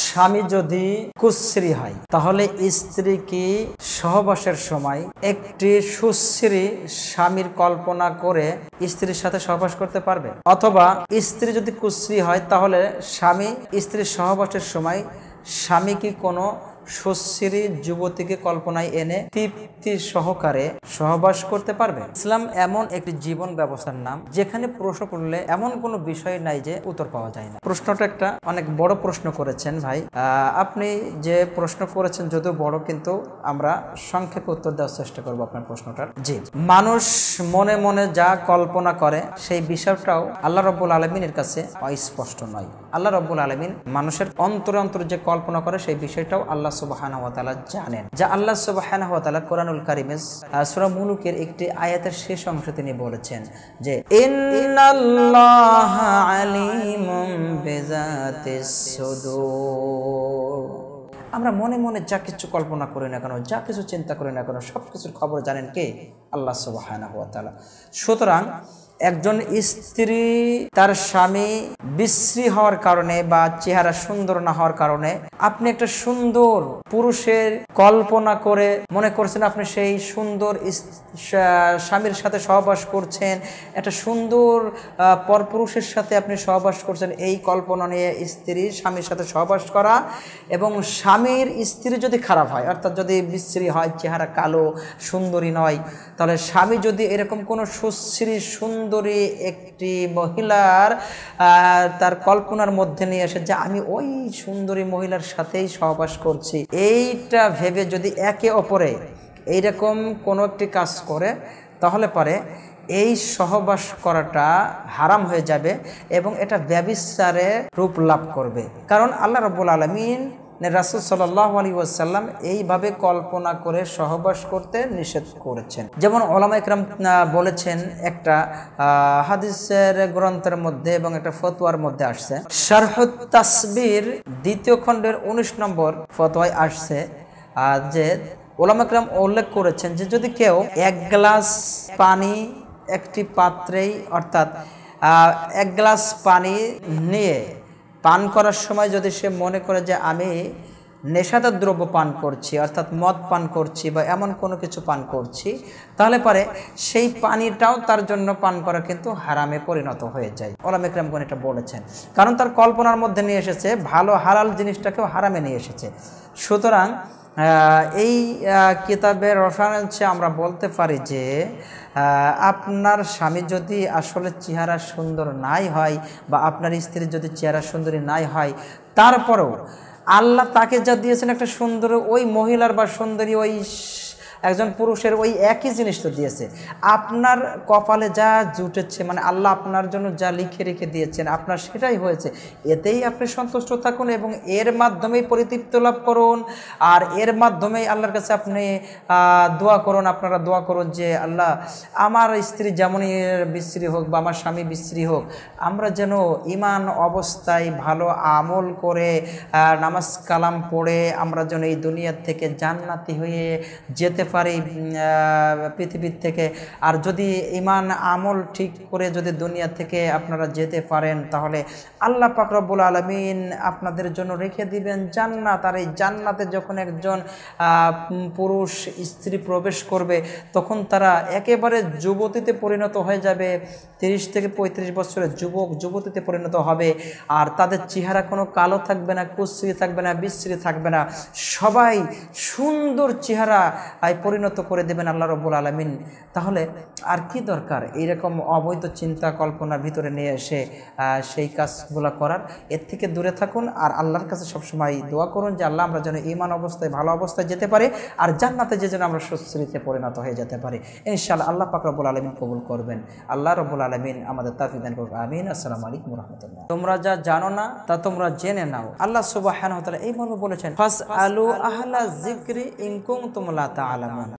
স্বামী যদি কুশ্রী হয় তাহলে স্ত্রী কি সহবাসের সময় একটি সুশ্রী স্বামীর কল্পনা করে স্ত্রীর সাথে সহবাস করতে পারবে? অথবা স্ত্রী যদি কুশ্রী হয় তাহলে স্বামী স্ত্রীর সহবাসের সময় স্বামী কি কোনো সুশ্রী যুবতীকে কল্পনায় এনে তৃপ্তি সহকারে সহবাস করতে পারবে? ইসলাম এমন একটি জীবন ব্যবস্থার নাম যেখানে প্রশ্ন করলে এমন কোনো বিষয় নাই যে উত্তর পাওয়া যায় না। প্রশ্নটা একটা অনেক বড় প্রশ্ন করেছেন ভাই। আপনি যে প্রশ্ন করেছেন যদিও বড়, কিন্তু আমরা সংক্ষেপে উত্তর দেওয়ার চেষ্টা করবো আপনার প্রশ্নটার। জি, মানুষ মনে মনে যা কল্পনা করে সেই বিষয়টাও আল্লাহ রাব্বুল আলামিনের কাছে অস্পষ্ট নয়। আল্লাহ রাব্বুল আলামিন মানুষের অন্তরে অন্তরে যে কল্পনা করে সেই বিষয়টাও আল্লাহ সুবহানাহু ওয়া তাআলা জানেন। যা আল্লাহ সুবহানাহু ওয়া তাআলা কোরআনুল কারীমের সূরা মুলুকের একটি আয়াতের শেষ অংশে তিনি বলেছেন যে ইন্নাল্লাহা আলিমুম বিযাতিস সুদূর। আমরা মনে মনে যা কিছু কল্পনা করি না কেন, যা কিছু চিন্তা করি না কেন, সবকিছুর খবর জানেন কে? আল্লাহ সুবহানাহু ওয়া তাআলা। সুতরাং একজন স্ত্রী তার স্বামী বিশ্রী হওয়ার কারণে বা চেহারা সুন্দর না হওয়ার কারণে আপনি একটা সুন্দর পুরুষের কল্পনা করে মনে করছেন আপনি সেই সুন্দর স্বামীর সাথে সহবাস করছেন, একটা সুন্দর পরপুরুষের সাথে আপনি সহবাস করছেন, এই কল্পনা নিয়ে স্ত্রী স্বামীর সাথে সহবাস করা। এবং স্বামীর স্ত্রী যদি খারাপ হয়, অর্থাৎ যদি বিশ্রী হয়, চেহারা কালো, সুন্দরী নয়, তাহলে স্বামী যদি এরকম কোনো সুশ্রী সুন্দরী একটি মহিলার তার কল্পনার মধ্যে নিয়ে আসে যে আমি ওই সুন্দরী মহিলার সাথেই সহবাস করছি, এইটা ভেবে যদি একে অপরে এইরকম কোনো একটি কাজ করে, তাহলে পরে এই সহবাস করাটা হারাম হয়ে যাবে এবং এটা ব্যভিচারে রূপ লাভ করবে। কারণ আল্লাহ রাব্বুল আলামিন রাসূল সাল্লাল্লাহু আলাইহি ওয়াসাল্লাম এইভাবে কল্পনা করে সহবাস করতে নিষেধ করেছেন। যেমন উলামায়ে কেরাম বলেছেন, একটা হাদিসের গ্রন্থের মধ্যে এবং একটা ফতোয়ার মধ্যে আসছে, শারহুত তাসবির 2য় খণ্ডের 19 নম্বর ফতোয়ায় আসছে যে উলামায়ে কেরাম উল্লেখ করেছেন যে যদি কেউ 1 গ্লাস পানি একটি পাত্রেই, অর্থাৎ 1 গ্লাস পানি নিয়ে পান করার সময় যদি সে মনে করে যে আমি নেশাদার দ্রব্য পান করছি, অর্থাৎ মদ পান করছি বা এমন কোনো কিছু পান করছি, তাহলে পরে সেই পানিটাও তার জন্য পান করা কিন্তু হারামে পরিণত হয়ে যায়। উলামায়ে কেরামগণ এটা বলেছেন, কারণ তার কল্পনার মধ্যে নিয়ে এসেছে, ভালো হালাল জিনিসটাকেও হারামে নিয়ে এসেছে। সুতরাং এই কিতাবের রেফারেন্সে আমরা বলতে পারি যে আপনার স্বামী যদি আসলে চেহারা সুন্দর নাই হয় বা আপনার স্ত্রীর যদি চেহারা সুন্দরী নাই হয়, তারপরেও আল্লাহ তাকে যা দিয়েছেন একটা সুন্দর, ওই মহিলার বা সুন্দরী ওই একজন পুরুষের ওই একই জিনিস তো দিয়েছে। আপনার কপালে যা জুটেছে, মানে আল্লাহ আপনার জন্য যা লিখে রেখে দিয়েছেন আপনার সেটাই হয়েছে, এতেই আপনি সন্তুষ্ট থাকুন এবং এর মাধ্যমেই পরিতৃপ্তি লাভ করুন। আর এর মাধ্যমেই আল্লাহর কাছে আপনি দোয়া করুন, আপনারা দোয়া করুন যে আল্লাহ আমার স্ত্রী যেমনই বিশ্রী হোক বা আমার স্বামী বিশ্রী হোক, আমরা যেন ঈমান অবস্থায় ভালো আমল করে নামাজ কালাম পড়ে আমরা যেন এই দুনিয়ার থেকে জান্নাতি হয়ে যেতে পারি পৃথিবীর থেকে। আর যদি ঈমান আমল ঠিক করে যদি দুনিয়া থেকে আপনারা যেতে পারেন, তাহলে আল্লাহ পাক রব্বুল আলামিন আপনাদের জন্য রেখে দিবেন জান্নাত। আর এই জান্নাতে যখন একজন পুরুষ স্ত্রী প্রবেশ করবে, তখন তারা একেবারে যুবতীতে পরিণত হয়ে যাবে, 30 থেকে 35 বছরের যুবক যুবতীতে পরিণত হবে। আর তাদের চেহারা কোনো কালো থাকবে না, কুশ্রী থাকবে না, বিশ্রী থাকবে না, সবাই সুন্দর চেহারা পরিণত করে দেবেন আল্লাহ রাব্বুল আলামিন। তাহলে আর কি দরকার এইরকম অবৈধ চিন্তা কল্পনার ভিতরে নিয়ে এসে সেই কাজগুলো করার? এর থেকে দূরে থাকুন আর আল্লাহর কাছে সবসময় দোয়া করুন যে আল্লাহ আমরা যেন ঈমান অবস্থায় ভালো অবস্থায় যেতে পারি আর জান্নাতে যে যেন আমরা সুশ্রীতে পরিণত হয়ে যেতে পারি। ইনশাআল্লাহ আল্লাহ পাক রব্বুল আলামিন কবুল করবেন। আল্লাহ রাব্বুল আলামিন আমাদের তৌফিক দান করুন। আমিন। আসসালামু আলাইকুম ওয়া রাহমাতুল্লাহ। তোমরা যা জানো না তা তোমরা জেনে নাও। আল্লাহ সুবহানাহু ওয়া তাআলা এই মর্মে বলেছেন, ফাসআলু আহলা যিকরি ইন কুনতুম লা তা'লামুন।